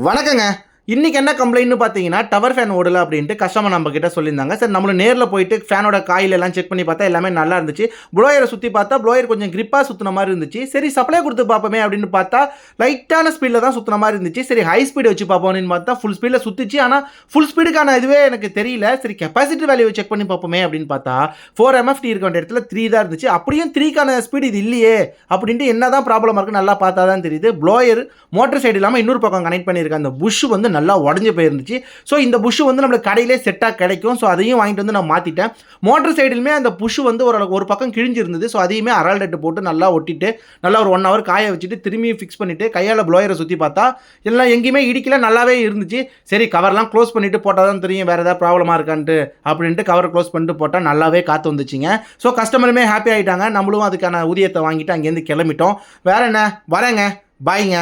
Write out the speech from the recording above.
வணக்கங்க. இன்னைக்கு என்ன கம்ப்ளைண்ட்னு பார்த்தீங்கன்னா, டவர் ஃபேன் ஓடல அப்படின்ட்டு கஸ்டமர் நம்மகிட்ட சொல்லியிருந்தாங்க. சரி நம்மளும் நேர்ல போயிட்டு ஃபேனோட காயில் எல்லாம் செக் பண்ணி பார்த்தா எல்லாமே நல்லா இருந்துச்சு. ப்ளோயர சுத்தி பார்த்தா ப்ளோயர் கொஞ்சம் கிரிப்பா சுத்துன மாரி இருந்துச்சு. சரி சப்ளை குடுத்து பார்ப்போமே அப்படின்னு பார்த்தா, லைட்டான ஸ்பீட்ல தான் சுத்துன மாரி இருந்துச்சு. சரி ஹை ஸ்பீட் வச்சு பார்ப்போம்னு பார்த்தா ஃபுல் ஸ்பீட்ல சுத்துச்சு. ஆனா ஃபுல் ஸ்பீடுக்கான இதுவே எனக்கு தெரியல. சரி கெப்பாசிட்டி வேல்யூ செக் பண்ணி பார்ப்போமே அப்படின்னு பார்த்தா 4 MFT இருக்க வேண்டிய இடத்துல 3 தான் இருந்துச்சு. அப்படியும் 3க்கான ஸ்பீடு இது இல்லையே அப்படின்ட்டு என்னதான் ப்ராப்ளமா இருக்குன்னு நல்லா பார்த்தா தான் தெரியுது. ப்ளோயர் மோட்டார் சைடு இல்லாம இன்னொரு பக்கம் கனெக்ட் பண்ணியிருக்க அந்த புஷ் வந்து நல்லா உடஞ்சு போயிருந்துச்சு. ஸோ இந்த புஷ் வந்து நம்மளுக்கு கடையிலே செட்டாக கிடைக்கும். ஸோ அதையும் வாங்கிட்டு வந்து நான் மாற்றிட்டேன். மோட்டர் சைடுலுமே அந்த புஷ் வந்து ஒரு பக்கம் கிழிஞ்சிருந்தது. ஸோ அதையுமே அரல்டெட்டு போட்டு நல்லா ஒட்டிட்டு நல்லா ஒரு 1 ஹவர் காய வச்சுட்டு திரும்பியும் ஃபிக்ஸ் பண்ணிட்டு கையால் ப்ளோயரை சுற்றி பார்த்தா எல்லாம் எங்கேயுமே இடிக்கல, நல்லாவே இருந்துச்சு. சரி கவர்லாம் க்ளோஸ் பண்ணிட்டு போட்டால் தான் தெரியும் வேறு ஏதாவது ப்ராப்ளமாக இருக்கான்ட்டு அப்படின்ட்டு கவர் க்ளோஸ் பண்ணிட்டு போட்டால் நல்லாவே காற்று வந்துச்சுங்க. ஸோ கஸ்டமருமே ஹாப்பி ஆகிட்டாங்க. நம்மளும் அதுக்கான ஊதியத்தை வாங்கிட்டு அங்கேருந்து கிளம்பிட்டோம். வேற என்ன, வரேங்க, பாய்ங்க.